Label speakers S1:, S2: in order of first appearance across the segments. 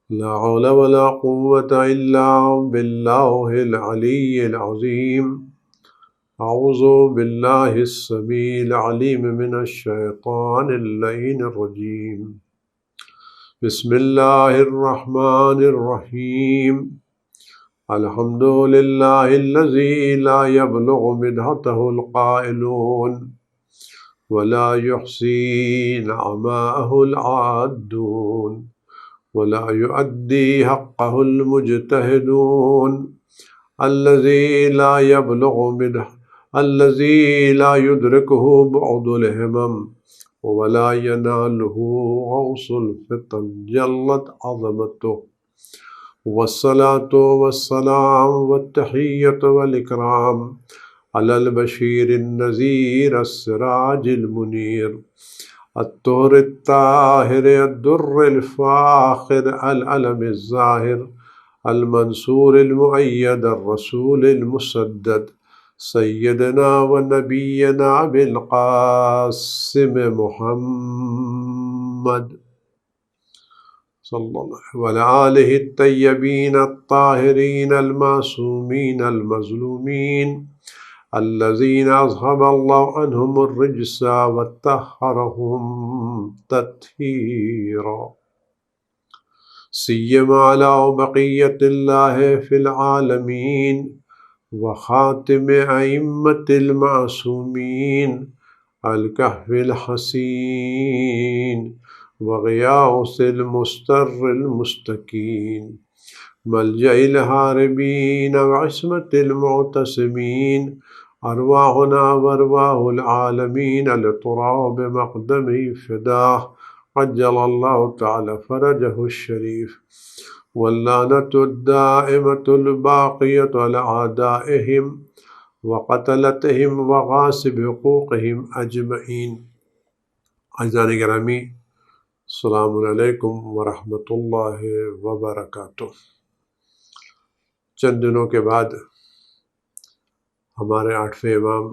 S1: لا حول ولا قوة إلا بالله العلي العظيم. أعوذ بالله السميع العليم من الشيطان اللعين الرجيم. بسم الله الرحمن الرحيم. الحمد لله الذي لا يبلغ مدحته القائلون ولا يحصي نعماءه العادون ولا يؤدي حقه المجتهدون الذي لا يدركه بعد الهمم ولا يناله غوص الفتن جلت عظمته. والصلاة والسلام والتحية والإكرام على البشير النذير السراج المنير الطهر الطاهر الدر الفاخر العلم الظاهر المنصور المؤيد الرسول المسدد سيدنا ونبينا بالقاسم محمد صلى الله عليه وعلى آله الطيبين الطاهرين المعصومين المظلومين الذين أذهب الله عنهم الرجس وطهرهم تطهيرا سيما على بقية الله في العالمين وخاتم أئمة المعصومين الكهف الحسين وغياث المستر المستكين ملجأ الهاربين وعصمة المعتصمين أرواحنا وأرواح العالمين لتراب مقدمه فداه عجل الله تعالى فرجه الشريف. واللعنة الدائمة الباقية على أعدائهم وقتلتهم وغاصب حقوقهم أجمعين. عزیزان گرامی، السلام علیکم ورحمۃ اللہ وبرکاتہ۔ چند دنوں کے بعد ہمارے 8ویں امام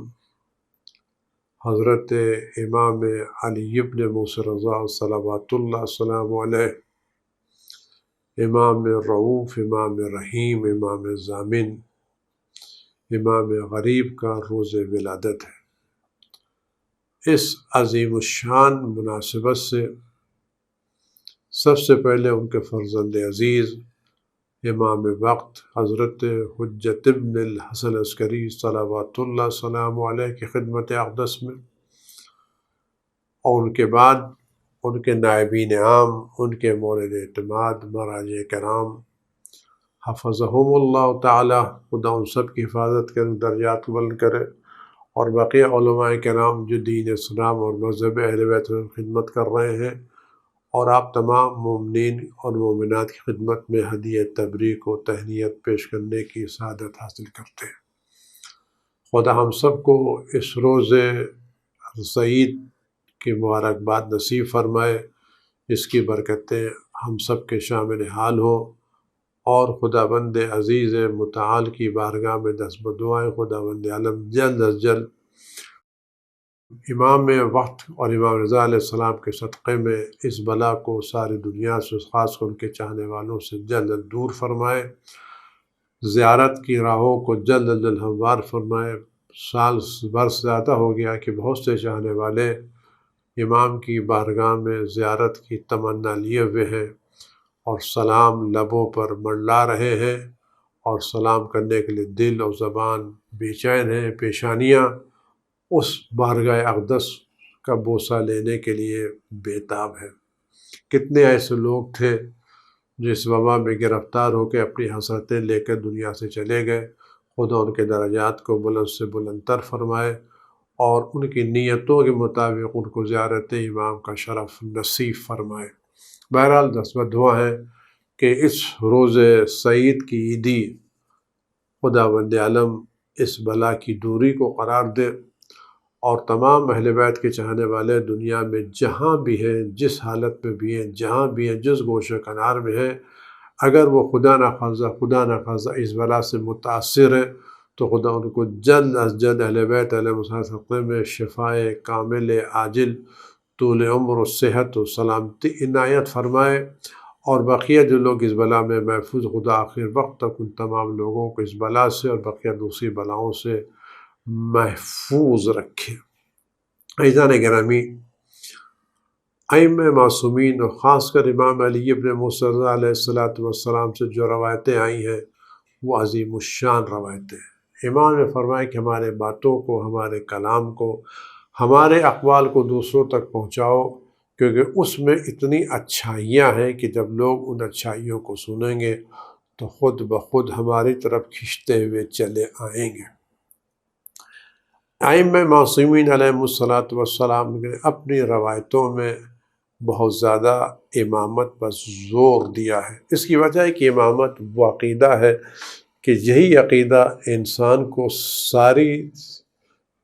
S1: حضرت امام علی ابن موسیٰ رضا صلوات اللہ السلام علیہ، امام رؤوف، امام رحیم، امام ضامن، امام غریب کا روز ولادت ہے۔ اس عظیم الشان مناسبت سے سب سے پہلے ان کے فرزند عزیز امام وقت حضرت حجت ابن الحسن عسکری صلوات اللہ السلام علیہ کی خدمت اقدس میں، اور ان کے بعد ان کے نائبین عام، ان کے مورد اعتماد مراجع کرام حفظہم اللہ تعالی، خدا ان سب کی حفاظت کرے، درجات بلند کرے، اور بقیہ علماء کرام جو دین اسلام اور مذہب اہل بیت کی خدمت کر رہے ہیں، اور آپ تمام مومنین اور مومنات کی خدمت میں ہدیہ تبریک و تہنیت پیش کرنے کی سعادت حاصل کرتے ہیں۔ خدا ہم سب کو اس روز سعید کی مبارکباد نصیب فرمائے، اس کی برکتیں ہم سب کے شامل حال ہوں، اور خدا بند عزیز متعال کی بارگاہ میں دست بدعائیں خدا بند عالم جلد از جلد امام وقت اور امام رضا علیہ السلام کے صدقے میں اس بلا کو ساری دنیا سے، خاص کر ان کے چاہنے والوں سے جلد دور فرمائے، زیارت کی راہوں کو جلد جلد ہموار فرمائے۔ سال برس زیادہ ہو گیا کہ بہت سے چاہنے والے امام کی بارگاہ میں زیارت کی تمنا لیے ہوئے ہیں، اور سلام لبوں پر منڈلا رہے ہیں، اور سلام کرنے کے لیے دل اور زبان بے چین ہیں، پیشانیاں اس بارگاہ اقدس کا بوسہ لینے کے لیے بےتاب ہے۔ کتنے ایسے لوگ تھے جو اس وبا میں گرفتار ہو کے اپنی حسرتیں لے کر دنیا سے چلے گئے، خدا ان کے درجات کو بلند سے بلند تر فرمائے، اور ان کی نیتوں کے مطابق ان کو زیارت امام کا شرف نصیب فرمائے۔ بہرحال دست دعا ہے کہ اس روز سعید کی عیدی خدا بند عالم اس بلا کی دوری کو قرار دے، اور تمام اہل بیت کے چاہنے والے دنیا میں جہاں بھی ہیں، جس حالت میں بھی ہیں، جہاں بھی ہیں، جس گوشہ کنار میں ہیں، اگر وہ خدا نخواستہ اس بلا سے متاثر ہے تو خدا ان کو جلد از جلد اہل بیت علیہ السلام میں شفائے کامل عاجل، طول عمر و صحت و سلامتی عنایت فرمائے، اور بقیہ جو لوگ اس بلا میں محفوظ، خدا آخر وقت تک ان تمام لوگوں کو اس بلا سے اور بقیہ دوسری بلاؤں سے محفوظ رکھے۔ عزیزان گرامی، ائمہ معصومین اور خاص کر امام علی ابن موسیٰ رضا علیہ السلام سے جو روایتیں آئی ہیں وہ عظیم الشان روایتیں ہیں۔ امام نے فرمایا کہ ہمارے باتوں کو، ہمارے کلام کو، ہمارے اقوال کو دوسروں تک پہنچاؤ، کیونکہ اس میں اتنی اچھائیاں ہیں کہ جب لوگ ان اچھائیوں کو سنیں گے تو خود بخود ہماری طرف کھنچتے ہوئے چلے آئیں گے۔ ائمہ معصومین علیہ السلام نے اپنی روایتوں میں بہت زیادہ امامت پر زور دیا ہے۔ اس کی وجہ ہے کہ امامت وہ عقیدہ ہے کہ یہی عقیدہ انسان کو ساری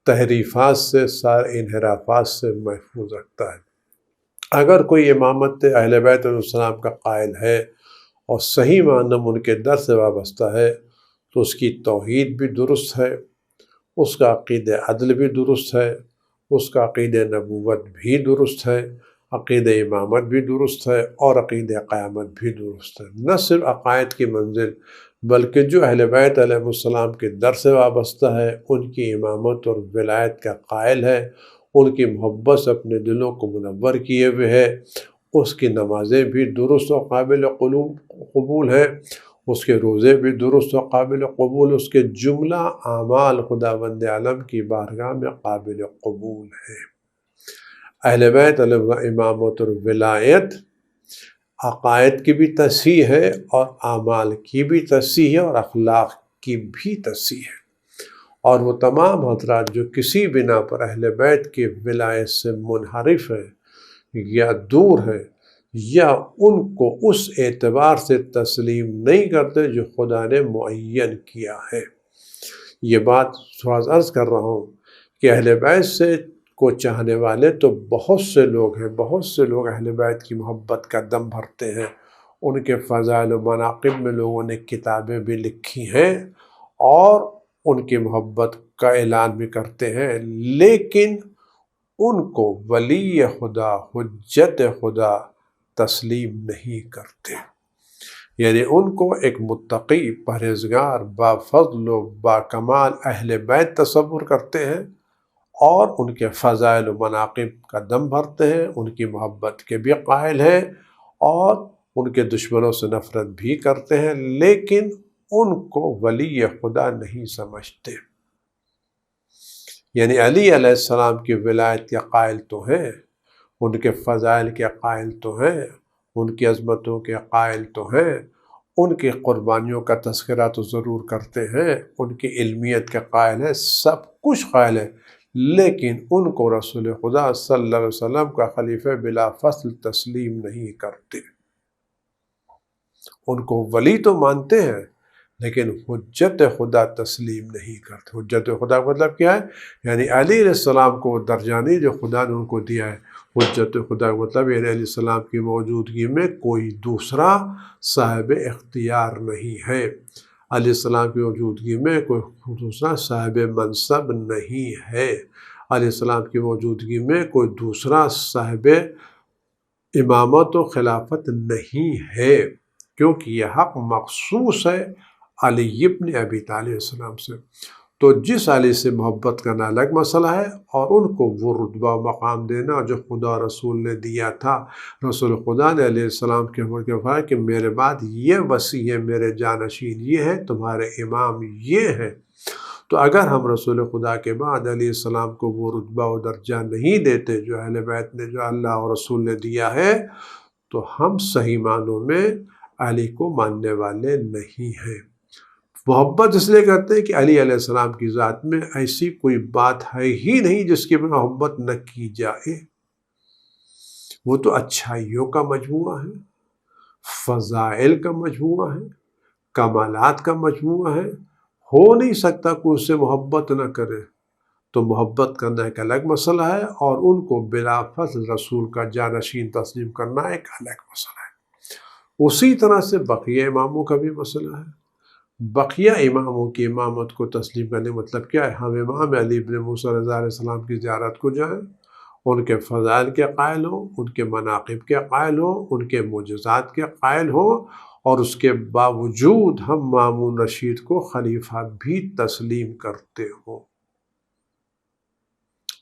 S1: تحریفات سے، سارے انحرافات سے محفوظ رکھتا ہے۔ اگر کوئی امامت اہل بیت علیہ السلام کا قائل ہے اور صحیح معنی میں ان کے در سے وابستہ ہے تو اس کی توحید بھی درست ہے، اس کا عقید عدل بھی درست ہے، اس کا عقید نبوت بھی درست ہے، عقید امامت بھی درست ہے اور عقید قیامت بھی درست ہے۔ نہ صرف عقائد کی منزل بلکہ جو اہل بیت علیہ السلام کے در سے وابستہ ہے، ان کی امامت اور ولایت کا قائل ہے، ان کی محبت سے اپنے دلوں کو منور کیے ہوئے ہے، اس کی نمازیں بھی درست و قابل قبول ہے، اس کے روزے بھی درست و قابل قبول، اس کے جملہ اعمال خداوند عالم کی بارگاہ میں قابل قبول ہے۔ اہل بیت علیہ امامت اور ولایت عقائد کی بھی تصحیح ہے اور اعمال کی بھی تصحیح ہے اور اخلاق کی بھی تصحیح ہے، اور وہ تمام حضرات جو کسی بنا پر اہل بیت کی ولایت سے منحرف ہیں یا دور ہیں یا ان کو اس اعتبار سے تسلیم نہیں کرتے جو خدا نے معین کیا ہے۔ یہ بات تھوڑا عرض کر رہا ہوں کہ اہل بیت سے کو چاہنے والے تو بہت سے لوگ ہیں، بہت سے لوگ اہل بیت کی محبت کا دم بھرتے ہیں، ان کے فضائل و مناقب میں لوگوں نے کتابیں بھی لکھی ہیں اور ان کی محبت کا اعلان بھی کرتے ہیں، لیکن ان کو ولی خدا، حجت خدا تسلیم نہیں کرتے۔ یعنی ان کو ایک متقی، پرہیزگار، بافضل و باکمال اہل بیت تصور کرتے ہیں اور ان کے فضائل و مناقب کا دم بھرتے ہیں، ان کی محبت کے بھی قائل ہیں اور ان کے دشمنوں سے نفرت بھی کرتے ہیں، لیکن ان کو ولی خدا نہیں سمجھتے۔ یعنی علی علیہ السلام کی ولایت کے قائل تو ہیں، ان کے فضائل کے قائل تو ہیں، ان کی عظمتوں کے قائل تو ہیں، ان کی قربانیوں کا تذکرہ تو ضرور کرتے ہیں، ان کی علمیت کے قائل ہیں، سب کچھ قائل ہے، لیکن ان کو رسول خدا صلی اللہ علیہ وسلم کا خلیفہ بلا فصل تسلیم نہیں کرتے۔ ان کو ولی تو مانتے ہیں لیکن حجت خدا تسلیم نہیں کرتے۔ حجت خدا کا مطلب کیا ہے؟ یعنی علی علیہ السلام کو درجہ نہیں جو خدا نے ان کو دیا ہے۔ حجت خدا کا مطلب یعنی علیہ السلام کی موجودگی میں کوئی دوسرا صاحب اختیار نہیں ہے، علیہ السلام کی موجودگی میں کوئی دوسرا صاحب منصب نہیں ہے، علیہ السلام کی موجودگی میں کوئی دوسرا صاحب امامت و خلافت نہیں ہے، کیونکہ یہ حق مخصوص ہے علی ابن ابی طالب علیہ السلام سے۔ تو جس علی سے محبت کرنا الگ مسئلہ ہے، اور ان کو وہ رتبہ و مقام دینا جو خدا رسول نے دیا تھا۔ رسول خدا نے علیہ السلام کے حکم کے فرمایا کہ میرے بعد یہ وصی ہے، میرے جانشین یہ ہے، تمہارے امام یہ ہے۔ تو اگر ہم رسول خدا کے بعد علیہ السلام کو وہ رتبہ و درجہ نہیں دیتے جو اہل بیت نے، جو اللہ اور رسول نے دیا ہے، تو ہم صحیح معنوں میں علی کو ماننے والے نہیں ہیں۔ محبت اس لیے کرتے ہیں کہ علی علیہ السلام کی ذات میں ایسی کوئی بات ہے ہی نہیں جس کی محبت نہ کی جائے۔ وہ تو اچھائیوں کا مجموعہ ہے، فضائل کا مجموعہ ہے، کمالات کا مجموعہ ہے، ہو نہیں سکتا کوئی اس سے محبت نہ کرے۔ تو محبت کرنا ایک الگ مسئلہ ہے اور ان کو بلا فضل رسول کا جانشین تسلیم کرنا ایک الگ مسئلہ ہے۔ اسی طرح سے بقیہ اماموں کا بھی مسئلہ ہے۔ بقیہ اماموں کی امامت کو تسلیم کرنے کا مطلب کیا ہے؟ ہم امام علی ابن موسیٰ رضا علیہ السلام کی زیارت کو جائیں، ان کے فضائل کے قائل ہوں، ان کے مناقب کے قائل ہوں، ان کے معجزات کے قائل ہوں، اور اس کے باوجود ہم مامون رشید کو خلیفہ بھی تسلیم کرتے ہوں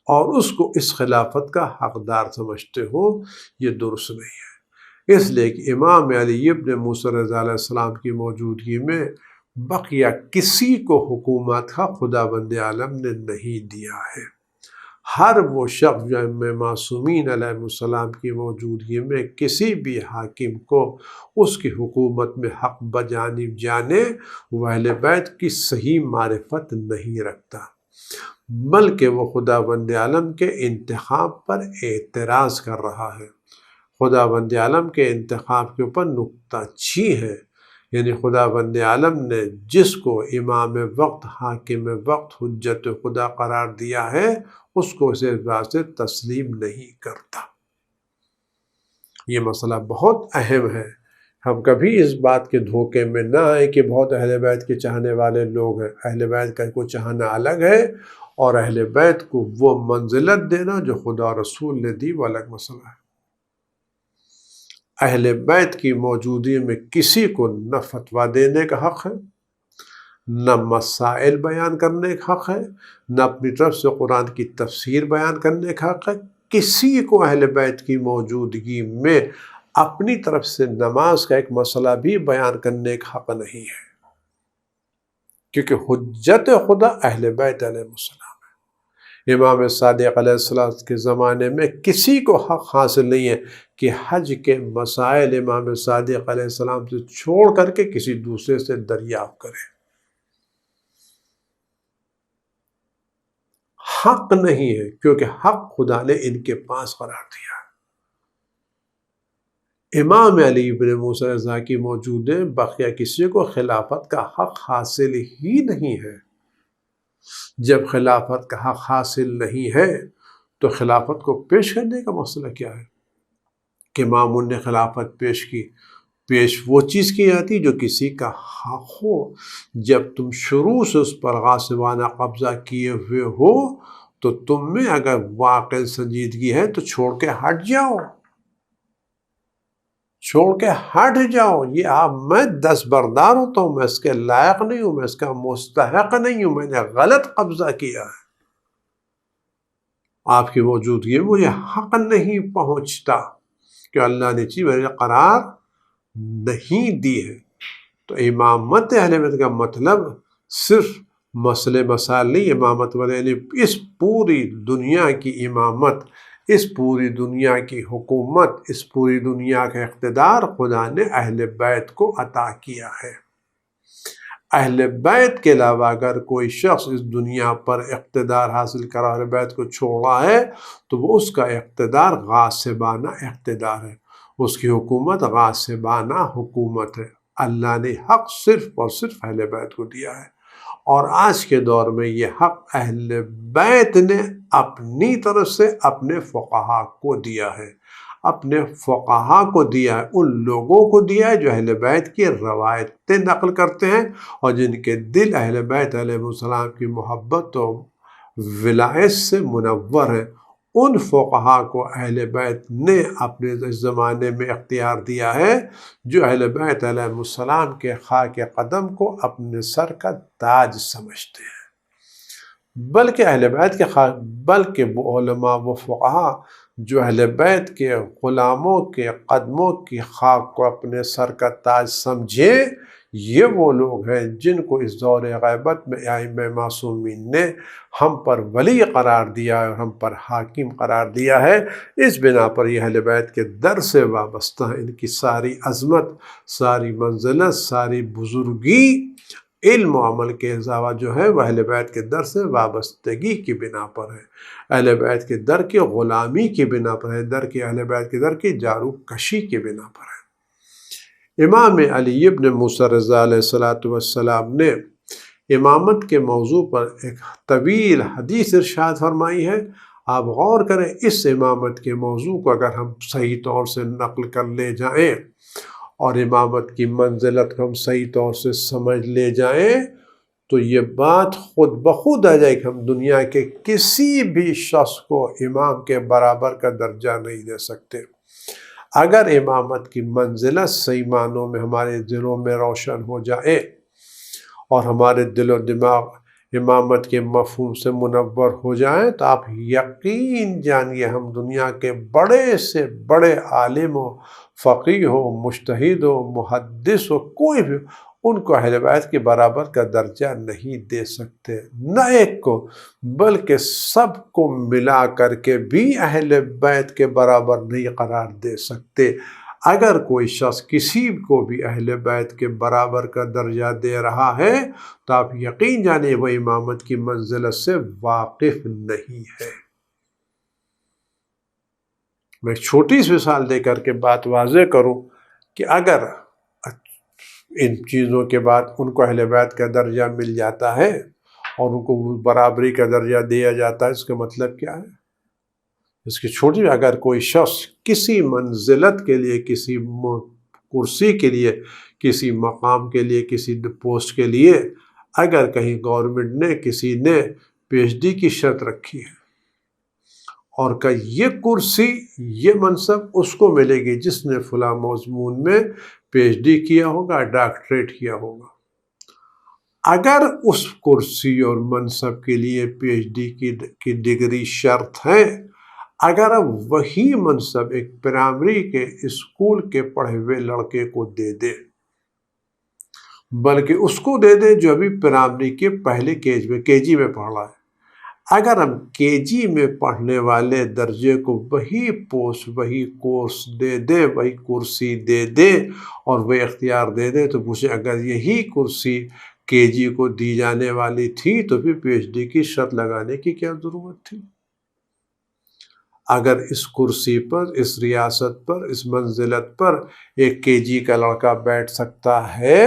S1: اور اس کو اس خلافت کا حقدار سمجھتے ہوں، یہ درست نہیں ہے۔ اس لیے کہ امام علی ابن موسیٰ رضی علیہ السلام کی موجودگی میں بقیہ کسی کو حکومت کا خداوند عالم نے نہیں دیا ہے۔ ہر وہ شخص جو ائمہ معصومین علیہ السلام کی موجودگی میں کسی بھی حاکم کو اس کی حکومت میں حق بجانب جانے، وہ اہل بیت کی صحیح معرفت نہیں رکھتا، بلکہ وہ خداوند عالم کے انتخاب پر اعتراض کر رہا ہے، خداوند عالم کے انتخاب کے اوپر نکتہ چی ہے۔ یعنی خداوند عالم نے جس کو امام وقت، حاکم وقت، حجت خدا قرار دیا ہے، اس کو اسے بات سے تسلیم نہیں کرتا۔ یہ مسئلہ بہت اہم ہے، ہم کبھی اس بات کے دھوکے میں نہ آئے کہ بہت اہل بیت کے چاہنے والے لوگ ہیں۔ اہل بیت کا کو چاہنا الگ ہے، اور اہل بیت کو وہ منزلت دینا جو خدا رسول نے دی وہ الگ مسئلہ ہے۔ اہل بیت کی موجودگی میں کسی کو نہ فتویٰ دینے کا حق ہے، نہ مسائل بیان کرنے کا حق ہے، نہ اپنی طرف سے قرآن کی تفسیر بیان کرنے کا حق ہے۔ کسی کو اہل بیت کی موجودگی میں اپنی طرف سے نماز کا ایک مسئلہ بھی بیان کرنے کا حق نہیں ہے، کیونکہ حجت خدا اہل بیت علیہ السلام ہے۔ امام صادق علیہ السلام کے زمانے میں کسی کو حق حاصل نہیں ہے کہ حج کے مسائل امام صادق علیہ السلام سے چھوڑ کر کے کسی دوسرے سے دریافت کرے۔ حق نہیں ہے، کیونکہ حق خدا نے ان کے پاس قرار دیا ہے۔ امام علی ابن موسیٰ رضا کی موجود ہے، بقیہ کسی کو خلافت کا حق حاصل ہی نہیں ہے۔ جب خلافت کا حق حاصل نہیں ہے تو خلافت کو پیش کرنے کا مسئلہ کیا ہے کہ مامون نے خلافت پیش کی؟ پیش وہ چیز کی جاتی جو کسی کا حق ہو۔ جب تم شروع سے اس پر غاصبانہ قبضہ کیے ہوئے ہو تو تم میں اگر واقع سنجیدگی ہے تو چھوڑ کے ہٹ جاؤ، چھوڑ کے ہٹ جاؤ۔ یہ میں دستبردار ہوتا ہوں، میں اس کے لائق نہیں ہوں، میں اس کا مستحق نہیں ہوں، میں نے غلط قبضہ کیا ہے، آپ کی موجودگی میں مجھے حق نہیں پہنچتا کہ اللہ نے چیز میرے قرار نہیں دی ہے۔ تو امامت اہل بیت کا مطلب صرف مسئلے مسائل نہیں، امامت والے اس پوری دنیا کی امامت، اس پوری دنیا کی حکومت، اس پوری دنیا کا اقتدار خدا نے اہل بیت کو عطا کیا ہے۔ اہل بیت کے علاوہ اگر کوئی شخص اس دنیا پر اقتدار حاصل کرا، اہل بیت کو چھوڑا ہے، تو وہ اس کا اقتدار غاصبانہ اقتدار ہے، اس کی حکومت غاصبانہ حکومت ہے۔ اللہ نے حق صرف اور صرف اہل بیت کو دیا ہے، اور آج کے دور میں یہ حق اہل بیت نے اپنی طرف سے اپنے فقہا کو دیا ہے، اپنے فقہا کو دیا ہے، ان لوگوں کو دیا ہے جو اہل بیت کی روایتیں نقل کرتے ہیں اور جن کے دل اہل بیت علیہ السلام کی محبت و ولایت سے منور ہے۔ ان فقہا کو اہل بیت نے اپنے زمانے میں اختیار دیا ہے جو اہل بیت علیہ السلام کے خاک قدم کو اپنے سر کا تاج سمجھتے ہیں، بلکہ اہل بیت کے بلکہ وہ علماء، وہ فقہا جو اہل بیت کے غلاموں کے قدموں کی خاک کو اپنے سر کا تاج سمجھے، یہ وہ لوگ ہیں جن کو اس دور غیبت میں ائمہ معصومین نے ہم پر ولی قرار دیا ہے اور ہم پر حاکم قرار دیا ہے۔ اس بنا پر یہ اہل بیت کے در سے وابستہ ہیں، ان کی ساری عظمت، ساری منزلت، ساری بزرگی علم و عمل کے علاوہ جو ہے وہ اہل بیت کے در سے وابستگی کی بنا پر ہے، اہل بیت کے در کی غلامی کی بنا پر ہے، اہل بیت کے در کی جارو کشی کی بنا پر ہے۔ امام علی ابن موسیٰ رضا علیہ السلام نے امامت کے موضوع پر ایک طویل حدیث ارشاد فرمائی ہے۔ آپ غور کریں، اس امامت کے موضوع کو اگر ہم صحیح طور سے نقل کر لے جائیں اور امامت کی منزلت کو ہم صحیح طور سے سمجھ لے جائیں تو یہ بات خود بخود آ جائے کہ ہم دنیا کے کسی بھی شخص کو امام کے برابر کا درجہ نہیں دے سکتے۔ اگر امامت کی منزلت صحیح معنوں میں ہمارے دلوں میں روشن ہو جائے اور ہمارے دل و دماغ امامت کے مفہوم سے منور ہو جائیں تو آپ یقین جانیے ہم دنیا کے بڑے سے بڑے عالم ہو، فقیہ ہو، مجتہد ہو، محدث ہو، کوئی بھی ان کو اہل بیت کے برابر کا درجہ نہیں دے سکتے، نہ ایک کو بلکہ سب کو ملا کر کے بھی اہل بیت کے برابر نہیں قرار دے سکتے۔ اگر کوئی شخص کسی کو بھی اہل بیت کے برابر کا درجہ دے رہا ہے تو آپ یقین جانیں وہ امامت کی منزلت سے واقف نہیں ہے۔ میں چھوٹی سی مثال دے کر کے بات واضح کروں کہ اگر ان چیزوں کے بعد ان کو اہل بیت کا درجہ مل جاتا ہے اور ان کو برابری کا درجہ دیا جاتا ہے، اس کا مطلب کیا ہے؟ اس کی چھوٹی، اگر کوئی شخص کسی منزلت کے لیے، کسی کرسی کے لیے، کسی مقام کے لیے، کسی پوسٹ کے لیے اگر کہیں گورنمنٹ نے کسی نے پی ایچ ڈی کی شرط رکھی ہے اور کہ یہ کرسی، یہ منصب اس کو ملے گی جس نے فلاں مضمون میں پی ایچ ڈی کیا ہوگا، ڈاکٹریٹ کیا ہوگا، اگر اس کرسی اور منصب کے لیے پی ایچ ڈی کی ڈگری شرط ہے، اگر اب وہی منصب ایک پرائمری کے اسکول کے پڑھے ہوئے لڑکے کو دے دے، بلکہ اس کو دے دے جو ابھی پرائمری کے پہلے کے جی میں پڑھ رہا ہے، اگر ہم کے جی میں پڑھنے والے درجے کو وہی پوسٹ، وہی کورس دے دے، وہی کرسی دے دے اور وہ اختیار دے دے، تو پوچھیں اگر یہی کرسی کے جی کو دی جانے والی تھی تو پھر پی ایچ ڈی کی شرط لگانے کی کیا ضرورت تھی؟ اگر اس کرسی پر، اس ریاست پر، اس منزلت پر ایک کے جی کا لڑکا بیٹھ سکتا ہے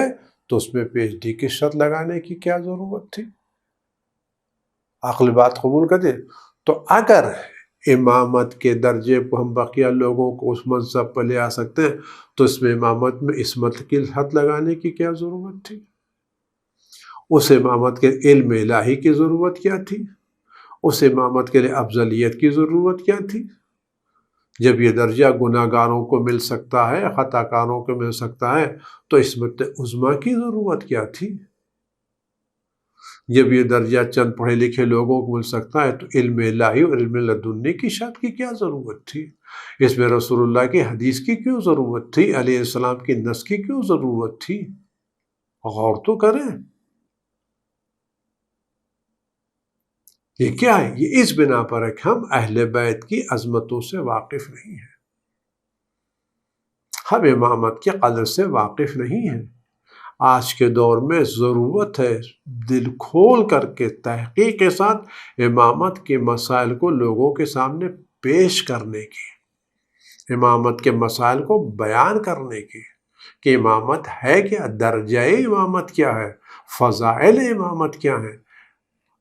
S1: تو اس میں پی ایچ ڈی کی شرط لگانے کی کیا ضرورت تھی؟ عقل بات قبول کرتے۔ تو اگر امامت کے درجے کو ہم بقیہ لوگوں کو اس منصب پر لے آ سکتے ہیں تو اس میں امامت میں عصمت کی حد لگانے کی کیا ضرورت تھی؟ اس امامت کے علم الہی کی ضرورت کیا تھی؟ اس امامت کے لیے افضلیت کی ضرورت کیا تھی؟ جب یہ درجہ گناہ گاروں کو مل سکتا ہے، خطا کاروں کو مل سکتا ہے، تو عصمت عظمیٰ کی ضرورت کیا تھی؟ جب یہ درجہ چند پڑھے لکھے لوگوں کو مل سکتا ہے تو علم الہی اور علم لدنی کی شرط کی کیا ضرورت تھی؟ اس میں رسول اللہ کی حدیث کی کیوں ضرورت تھی؟ علیہ السلام کی نص کی کیوں ضرورت تھی؟ غور تو کریں۔ یہ کیا ہے؟ یہ اس بنا پر ہے کہ ہم اہل بیت کی عظمتوں سے واقف نہیں ہیں، ہم امامت کے قدر سے واقف نہیں ہیں۔ آج کے دور میں ضرورت ہے دل کھول کر کے تحقیق کے ساتھ امامت کے مسائل کو لوگوں کے سامنے پیش کرنے کی، امامت کے مسائل کو بیان کرنے کی کہ امامت ہے کیا، درجہ امامت کیا ہے، فضائل امامت کیا ہے۔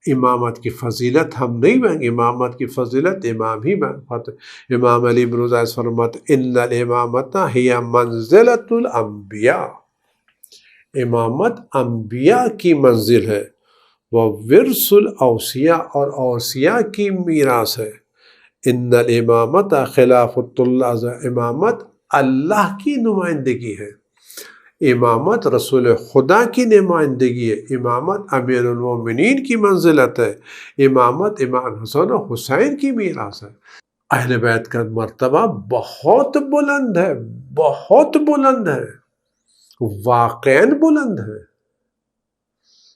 S1: امامت کی فضیلت ہم نہیں بنیں، امامت کی فضیلت امام ہی بنتے۔ امام علی بن زید فرماتے ان الامامت ہی منزلۃ الانبیاء، امامت انبیاء کی منزل ہے، وہ ورث الاوصیاء اور اوصیاء کی میراث ہے۔ ان الامامت خلافۃ اللہ، امامت اللہ کی نمائندگی ہے، امامت رسول خدا کی نمائندگی ہے، امامت امیر المومنین کی منزلت ہے، امامت امام حسن و حسین کی میراث ہے۔ اہل بیت کا مرتبہ بہت بلند ہے، بہت بلند ہے، واقعاً بلند ہے۔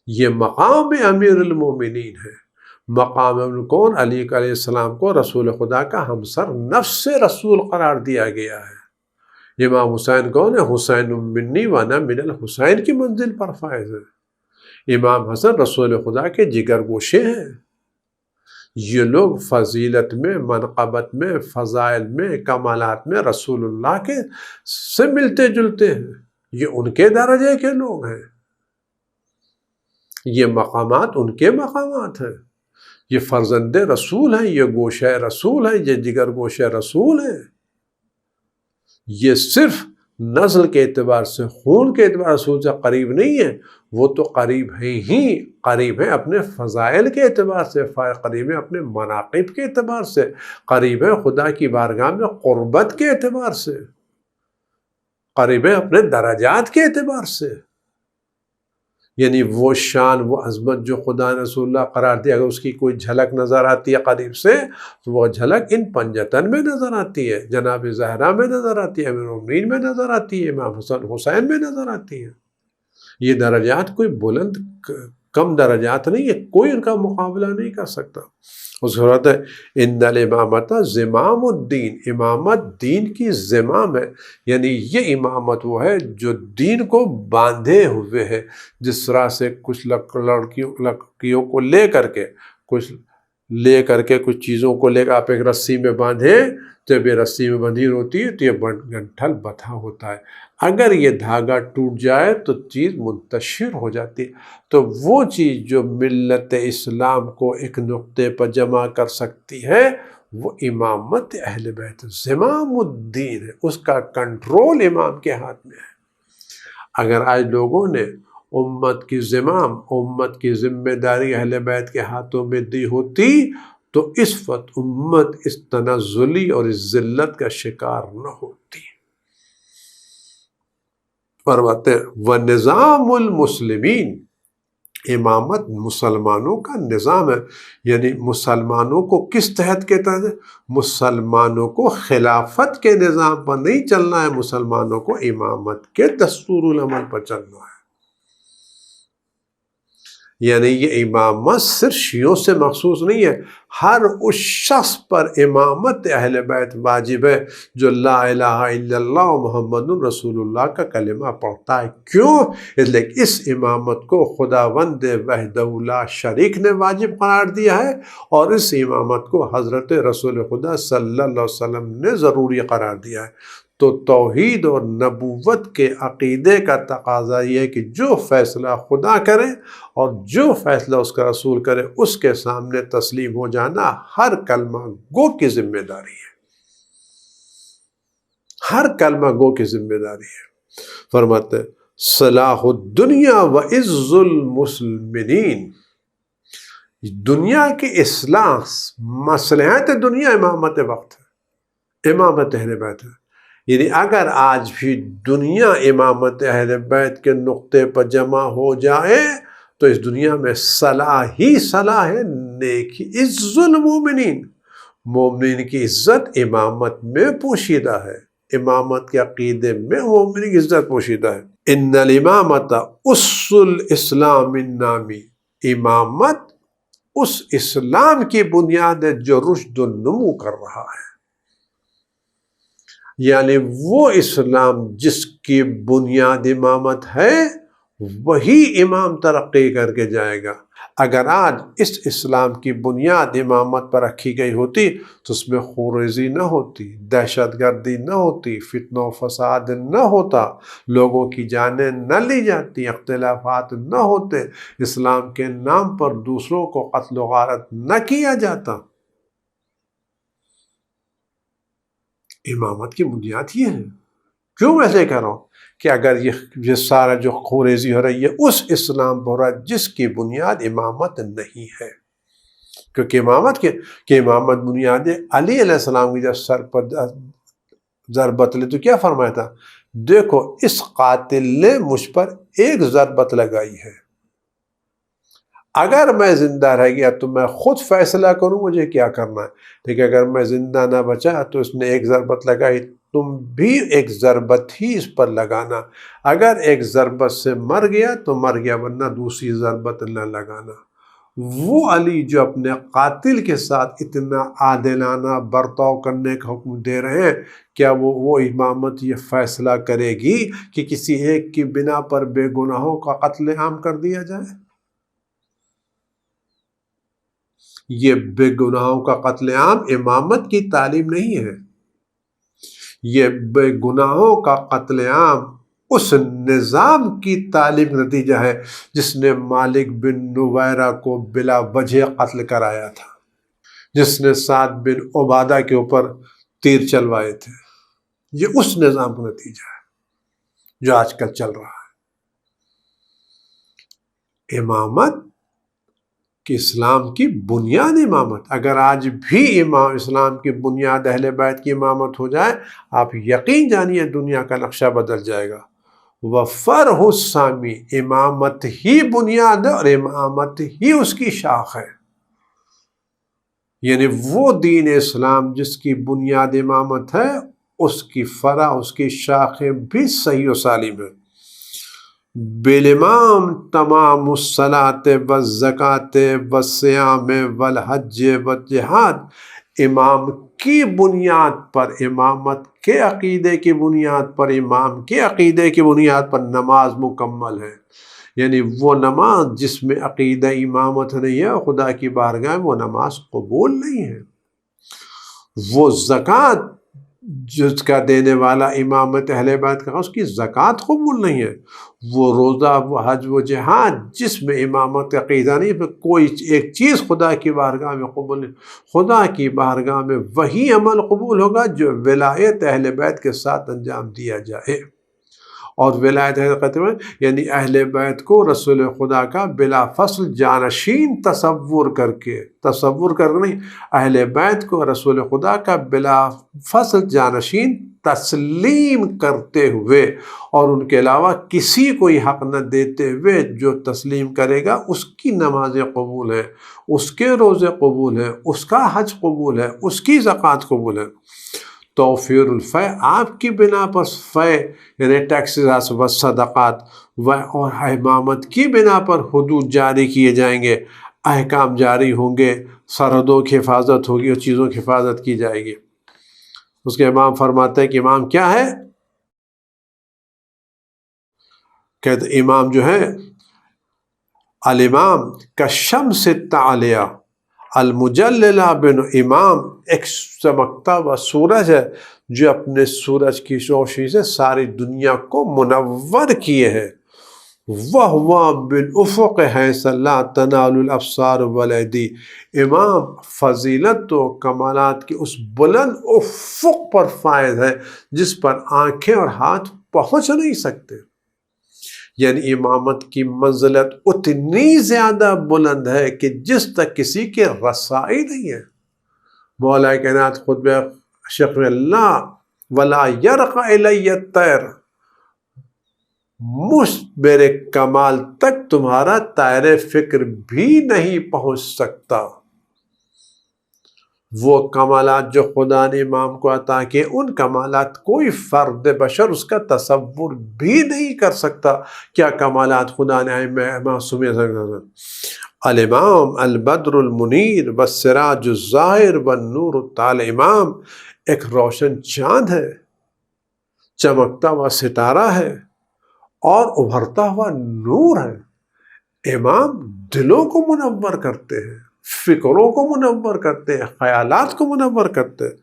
S1: یہ مقام امیر المومنین ہے، مقام کون؟ علی علیہ السلام کو رسول خدا کا ہمسر نفس رسول قرار دیا گیا ہے۔ امام حسین کون ہے؟ حسین منی وانا من الحسین کی منزل پر فائز ہے۔ امام حسن رسول خدا کے جگر گوشے ہیں۔ یہ لوگ فضیلت میں، منقبت میں، فضائل میں، کمالات میں رسول اللہ کے سے ملتے جلتے ہیں، یہ ان کے درجے کے لوگ ہیں، یہ مقامات ان کے مقامات ہیں، یہ فرزند رسول ہیں، یہ گوشہ رسول ہیں، یہ جگر گوشہ رسول ہیں۔ یہ صرف نسل کے اعتبار سے، خون کے اعتبار سے رسول سے قریب نہیں ہے، وہ تو قریب ہے ہی، قریب ہے اپنے فضائل کے اعتبار سے، قریب ہے اپنے مناقب کے اعتبار سے، قریب ہے خدا کی بارگاہ میں قربت کے اعتبار سے، قریب ہے اپنے درجات کے اعتبار سے۔ یعنی وہ شان، وہ عظمت جو خدا نے رسول اللہ قرار دی، اگر اس کی کوئی جھلک نظر آتی ہے قریب سے تو وہ جھلک ان پنجتن میں نظر آتی ہے، جناب زہرا میں نظر آتی ہے، امیر المومنین میں نظر آتی ہے، امام حسن حسین میں نظر آتی ہے۔ یہ درجات کوئی بلند کم درجات نہیں ہے، کوئی ان کا مقابلہ نہیں کر سکتا۔ اس صورت ہے ان الامامت زمام الدین، امامت دین کی زمام ہے، یعنی یہ امامت وہ ہے جو دین کو باندھے ہوئے ہے۔ جس طرح سے کچھ لڑکیوں کو لے کر کے کچھ چیزوں کو لے کر آپ ایک رسی میں باندھے، جب یہ رسی میں بندھی ہوتی ہے تو یہ گنٹھل بندھا ہوتا ہے، اگر یہ دھاگا ٹوٹ جائے تو چیز منتشر ہو جاتی ہے۔ تو وہ چیز جو ملت اسلام کو ایک نقطے پر جمع کر سکتی ہے وہ امامت اہل بیت، زمام الدین ہے، اس کا کنٹرول امام کے ہاتھ میں ہے۔ اگر آج لوگوں نے امت کی زمام، امت کی ذمہ داری اہل بیت کے ہاتھوں میں دی ہوتی تو اس وقت امت اس تنزلی اور اس ذلت کا شکار نہ ہوتی۔ فرماتے ہیں وَنِظَامُ الْمُسْلِمِينَ، امامت مسلمانوں کا نظام ہے، یعنی مسلمانوں کو کس تحت کے تحت؟ مسلمانوں کو خلافت کے نظام پر نہیں چلنا ہے، مسلمانوں کو امامت کے دستور العمل پر چلنا ہے۔ یعنی یہ امامت صرف شیعوں سے مخصوص نہیں ہے، ہر اس شخص پر امامت اہل بیت واجب ہے جو لا الہ الا اللہ محمد رسول اللہ کا کلمہ پڑھتا ہے۔ کیوں؟ اس لیے کہ اس امامت کو خداوند وحدہ لا شریک نے واجب قرار دیا ہے، اور اس امامت کو حضرت رسول خدا صلی اللہ علیہ وسلم نے ضروری قرار دیا ہے۔ تو توحید اور نبوت کے عقیدے کا تقاضا یہ ہے کہ جو فیصلہ خدا کرے اور جو فیصلہ اس کا رسول کرے اس کے سامنے تسلیم ہو جانا ہر کلمہ گو کی ذمہ داری ہے، ہر کلمہ گو کی ذمہ داری ہے۔ فرماتے ہیں صلاح الدنیا و عز المسلمین، دنیا کی اصلاح، مصلحت دنیا امامت وقت ہے، امامت اہل بیت ہے۔ یعنی اگر آج بھی دنیا امامت اہل بیت کے نقطے پر جمع ہو جائے تو اس دنیا میں صلاح ہی صلاح ہے، نیکی، عز المومنین، مومنین کی عزت امامت میں پوشیدہ ہے، امامت کے عقیدے میں مومنین کی عزت پوشیدہ ہے۔ ان الامامت اس الاسلام النامی، امامت اس اسلام کی بنیاد ہے جو رشد و نمو کر رہا ہے، یعنی وہ اسلام جس کی بنیاد امامت ہے وہی امام ترقی کر کے جائے گا۔ اگر آج اس اسلام کی بنیاد امامت پر رکھی گئی ہوتی تو اس میں خوریزی نہ ہوتی، دہشت گردی نہ ہوتی، فتنہ و فساد نہ ہوتا، لوگوں کی جانیں نہ لی جاتی، اختلافات نہ ہوتے، اسلام کے نام پر دوسروں کو قتل و غارت نہ کیا جاتا۔ امامت کی بنیاد یہ ہے۔ کیوں میں ایسے کہہ رہا ہوں کہ اگر یہ سارا جو خوریزی ہو رہی ہے اس اسلام پر ہو رہا ہے جس کی بنیاد امامت نہیں ہے، کیونکہ امامت بنیاد علی علیہ السلام کی جب سر پر ضربت لی تو کیا فرمایا تھا؟ دیکھو اس قاتل نے مجھ پر ایک ضربت لگائی ہے، اگر میں زندہ رہ گیا تو میں خود فیصلہ کروں مجھے کیا کرنا ہے، لیکن اگر میں زندہ نہ بچا تو اس نے ایک ضربت لگائی، تم بھی ایک ضربت ہی اس پر لگانا، اگر ایک ضربت سے مر گیا تو مر گیا، ورنہ دوسری ضربت نہ لگانا۔ وہ علی جو اپنے قاتل کے ساتھ اتنا عادلانہ برتاؤ کرنے کا حکم دے رہے ہیں، کیا وہ امامت یہ فیصلہ کرے گی کہ کسی ایک کی بنا پر بے گناہوں کا قتل عام کر دیا جائے؟ یہ بے گناہوں کا قتل عام امامت کی تعلیم نہیں ہے، یہ بے گناہوں کا قتل عام اس نظام کی تعلیم کا نتیجہ ہے جس نے مالک بن نویرہ کو بلا وجہ قتل کرایا تھا، جس نے سعد بن عبادہ کے اوپر تیر چلوائے تھے، یہ اس نظام کا نتیجہ ہے۔ جو آج کل چل رہا ہے۔ امامت کہ اسلام کی بنیاد امامت، اگر آج بھی اسلام کی بنیاد اہل بیت کی امامت ہو جائے، آپ یقین جانیے دنیا کا نقشہ بدل جائے گا۔ وفرح السامی، امامت ہی بنیاد ہے اور امامت ہی اس کی شاخ ہے، یعنی وہ دین اسلام جس کی بنیاد امامت ہے، اس کی فرع، اس کی شاخیں بھی صحیح و سالم ہے۔ بالامام تمام الصلاۃ والزکوٰۃ والصیام والحج والجہاد، امام کی بنیاد پر، امامت کے عقیدے کی بنیاد پر، امام کے عقیدے کی بنیاد پر نماز مکمل ہے، یعنی وہ نماز جس میں عقیدہ امامت نہیں ہے، خدا کی بارگاہ میں وہ نماز قبول نہیں ہے۔ وہ زکوٰۃ جس کا دینے والا امامت اہل بیت کا، اس کی زکوٰۃ قبول نہیں ہے۔ وہ روزہ، وہ حج، وہ جہاد جس میں امامت عقیدہ نہیں ہے، کوئی ایک چیز خدا کی بارگاہ میں قبول نہیں۔ خدا کی بارگاہ میں وہی عمل قبول ہوگا جو ولایت اہل بیت کے ساتھ انجام دیا جائے، اور ولایت یعنی اہل بیت کو رسول خدا کا بلا فصل جانشین تصور کر کے نہیں، اہل بیت کو رسول خدا کا بلا فصل جانشین تسلیم کرتے ہوئے، اور ان کے علاوہ کسی کو حق نہ دیتے ہوئے، جو تسلیم کرے گا اس کی نمازیں قبول ہیں، اس کے روزے قبول ہیں، اس کا حج قبول ہے، اس کی زکوٰۃ قبول ہے۔ توفیر الفے، آپ کی بنا پر فے یعنی ٹیکسز و صدقات اور امامت کی بنا پر حدود جاری کیے جائیں گے، احکام جاری ہوں گے، سرحدوں کی حفاظت ہوگی اور چیزوں کی حفاظت کی جائے گی۔ اس کے امام فرماتے ہیں کہ امام کیا ہے؟ کہتے امام جو ہے، الامام کالشمس التعالیہ المجللہ بن، امام ایک چمکتا ہوا سورج ہے جو اپنے سورج کی روشنی سے ساری دنیا کو منور کیے ہے۔ وَهُوَ بِالْأُفُقِ حَيْثَ لَا تَنَالُ الْأَبْصَارُ وَالْأَيْدِي، امام فضیلت و کمالات کی اس بلند افق پر فائز ہے جس پر آنکھیں اور ہاتھ پہنچ نہیں سکتے، یعنی امامت کی منزلت اتنی زیادہ بلند ہے کہ جس تک کسی کے رسائی نہیں ہے۔ مولا کائنات خود بے شق اللہ ولا یرقى الی الطیر، مجھ میرے کمال تک تمہارا طائر فکر بھی نہیں پہنچ سکتا۔ وہ کمالات جو خدا نے امام کو عطا کیے، ان کمالات کوئی فرد بشر اس کا تصور بھی نہیں کر سکتا، کیا کمالات خدا نے معصوم الامام البدر المنیر والسراج الظاہر والنور الطالع، امام ایک روشن چاند ہے، چمکتا ہوا ستارہ ہے اور ابھرتا ہوا نور ہے۔ امام دلوں کو منور کرتے ہیں، فکروں کو منور کرتے ہیں، خیالات کو منور کرتے ہیں۔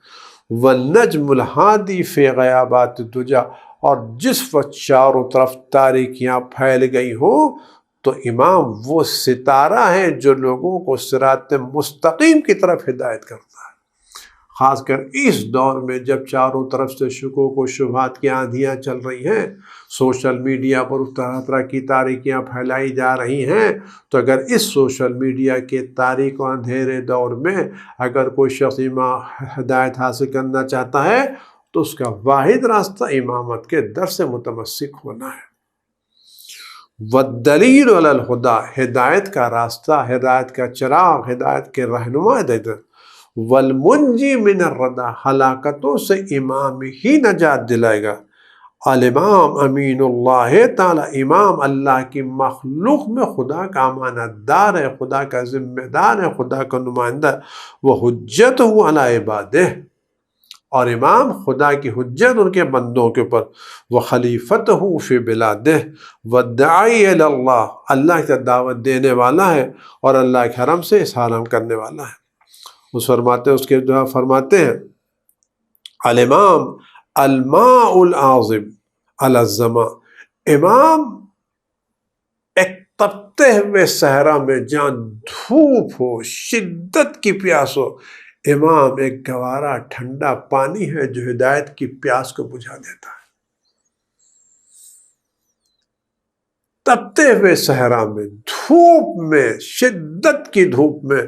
S1: والنجم الہادی فی غیابات الدجا، اور جس وقت چاروں طرف تاریکیاں پھیل گئی ہوں تو امام وہ ستارہ ہے جو لوگوں کو صراط مستقیم کی طرف ہدایت کرتا ہے۔ خاص کر اس دور میں جب چاروں طرف سے شکوک و شبہات کی آندھیاں چل رہی ہیں، سوشل میڈیا پر اس طرح کی تاریکیاں پھیلائی جا رہی ہیں، تو اگر اس سوشل میڈیا کے تاریک و اندھیرے دور میں اگر کوئی شخص ہدایت حاصل کرنا چاہتا ہے تو اس کا واحد راستہ امامت کے در سے متمسک ہونا ہے۔ والدلیل علی الہدی، ہدایت کا راستہ، ہدایت کا چراغ، ہدایت کے رہنما ہدایت، والمنجی من الردی، ہلاکتوں سے امام ہی نجات دلائے گا۔ الامام امین اللہ تعالی، امام اللہ کی مخلوق میں خدا کا امانت دار ہے، خدا کا ذمہ دار ہے، خدا کا نمائندہ، وہ حجتہ علی عبادہ، اور امام خدا کی حجت ان کے بندوں کے اوپر، وہ خلیفتہ فی بلادہ، والداعی الی اللہ، اللہ کی دعوت دینے والا ہے اور اللہ کے حرم سے اظہار کرنے والا ہے۔ اس کے دعا فرماتے ہیں الامام الماء العظم علی الظما، امام ایک تپتے ہوئے صحرا میں جہاں دھوپ ہو، شدت کی پیاس ہو، امام ایک گوارا ٹھنڈا پانی ہے جو ہدایت کی پیاس کو بجھا دیتا ہے۔ تپتے ہوئے صحرا میں، دھوپ میں، شدت کی دھوپ میں،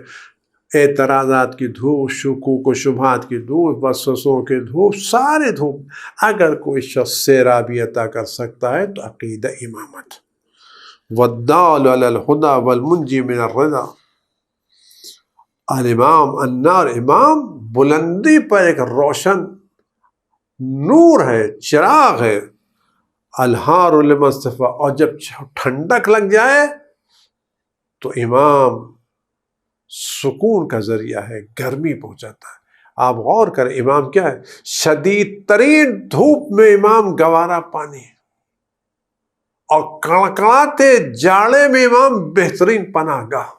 S1: اعتراضات کی دھوپ، شکوک و شبہات کی دھوپ، وسوسوں کی دھوپ، سارے دھوپ، اگر کوئی شخص سیرابی عطا کر سکتا ہے تو عقیدہ امامت. والدال علی الہدی والمنجی من الردی. الامام النار، امام بلندی پر ایک روشن نور ہے، چراغ ہے. الہار لمصطفیٰ، اور جب ٹھنڈک لگ جائے تو امام سکون کا ذریعہ ہے، گرمی پہنچاتا ہے. آپ غور کریں، امام کیا ہے؟ شدید ترین دھوپ میں امام گوارا پانی، اور کڑکڑاتے جاڑے میں امام بہترین پناہ گاہ.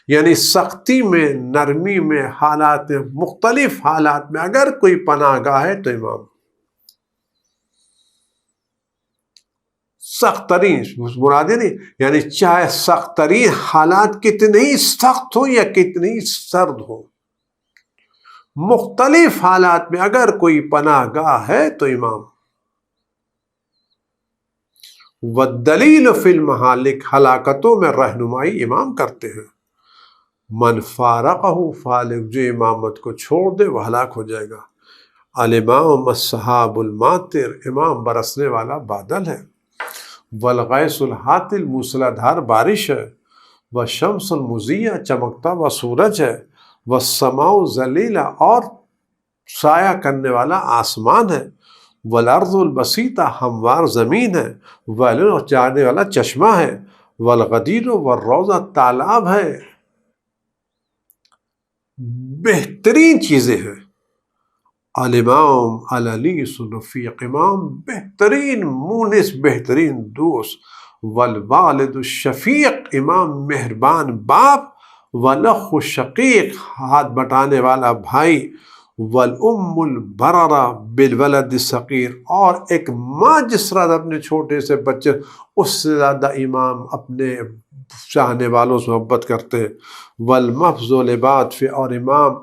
S1: یعنی سختی میں، نرمی میں، حالات میں، مختلف حالات میں اگر کوئی پناہ گاہ ہے تو امام. سخت ترین مراد نہیں، یعنی چاہے سخت ترین حالات کتنے ہی سخت ہو یا کتنی ہی سرد ہو، مختلف حالات میں اگر کوئی پناہ گاہ ہے تو امام. والدلیل فی المہالک، ہلاکتوں میں رہنمائی امام کرتے ہیں. من فارقہ فالق، جو امامت کو چھوڑ دے وہ ہلاک ہو جائے گا. الامام السحاب الماطر، امام برسنے والا بادل ہے. والغیث الحاطل، موسلا دھار بارش ہے. والشمس المضیہ، چمکتا ہوا سورج ہے. والسماء ذلیلہ، اور سایہ کرنے والا آسمان ہے. والارض البسیطہ، ہموار زمین ہے. والن، چارنے والا چشمہ ہے. والغدیر والروضہ، تالاب ہے. بہترین چیزیں ہیں. الامام العلیس الرفیق، امام بہترین مونس، بہترین دوست. والوالد الشفیق، امام مہربان باپ. والاخ الشقیق، ہاتھ بٹانے والا بھائی. والام البررہ بالولد الصغیر، اور ایک ماں جس طرح اپنے چھوٹے سے بچے، اس سے زیادہ امام اپنے چاہنے والوں سے محبت کرتے ہیں. والمحفظ لباد فی، اور امام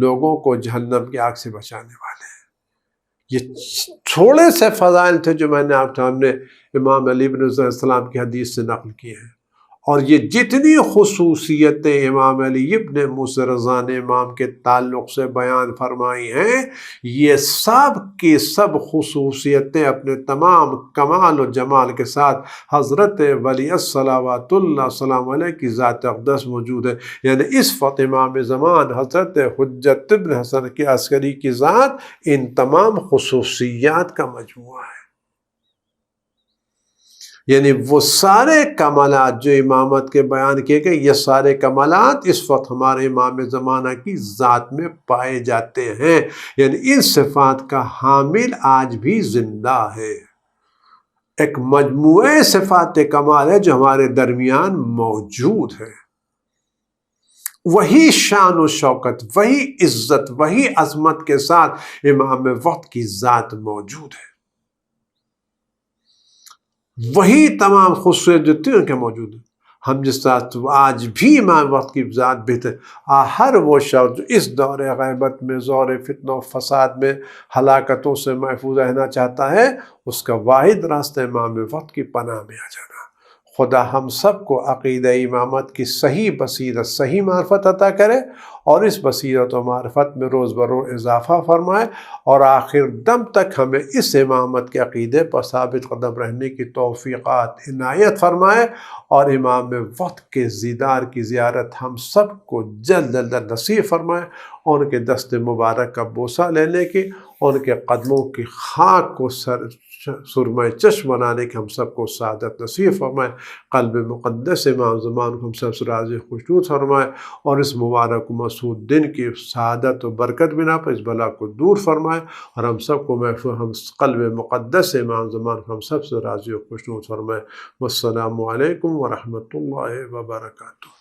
S1: لوگوں کو جہنم کی آگ سے بچانے والے ہیں. یہ تھوڑے سے فضائل تھے جو میں نے آپ سامنے امام علی بن السلام کی حدیث سے نقل کیے ہیں. اور یہ جتنی خصوصیتیں امام علی ابن موسیٰ رضا نے امام کے تعلق سے بیان فرمائی ہیں، یہ سب کی سب خصوصیتیں اپنے تمام کمال و جمال کے ساتھ حضرت ولی صلوات اللہ سلام علیہ کی ذات اقدس موجود ہے. یعنی اس وقت امام زمان حضرت حجت بن حسن کے عسکری کی ذات ان تمام خصوصیات کا مجموعہ ہے. یعنی وہ سارے کمالات جو امامت کے بیان کیے گئے، یہ سارے کمالات اس وقت ہمارے امام زمانہ کی ذات میں پائے جاتے ہیں. یعنی ان صفات کا حامل آج بھی زندہ ہے. ایک مجموعہ صفات کمال ہے جو ہمارے درمیان موجود ہے. وہی شان و شوکت، وہی عزت، وہی عظمت کے ساتھ امام وقت کی ذات موجود ہے. وہی تمام خصوصیت جو تھی ان کے موجود ہیں. ہم جس ساتھ آج بھی امام وقت کی ذات بہتر. ہر وہ شخص جو اس دور غیبت میں، زور فتنہ و فساد میں، ہلاکتوں سے محفوظ رہنا چاہتا ہے، اس کا واحد راستہ امام وقت کی پناہ میں آ جانا. خدا ہم سب کو عقیدہ امامت کی صحیح بصیرت، صحیح معرفت عطا کرے، اور اس بصیرت و معرفت میں روز بروز اضافہ فرمائے، اور آخر دم تک ہمیں اس امامت کے عقیدے پر ثابت قدم رہنے کی توفیقات عنایت فرمائے، اور امام وقت کے دیدار کی زیارت ہم سب کو جلد جلد نصیب فرمائے، اور ان کے دست مبارک کا بوسہ لینے کی، اور ان کے قدموں کی خاک کو سرمہ چشم بنانے کے ہم سب کو سعادت نصیب فرمائے. قلب مقدس امام زمان کو ہم سب سے راضی خوشنود فرمائے، اور اس مبارک و مسعود دن کی سعادت و برکت بنا پر اس بلا کو دور فرمائے، اور ہم سب کو محفوظ، ہم قلب مقدس امام زمان کو ہم سب سے راضی و خوشنود فرمائے. والسلام علیکم ورحمۃ اللہ وبرکاتہ.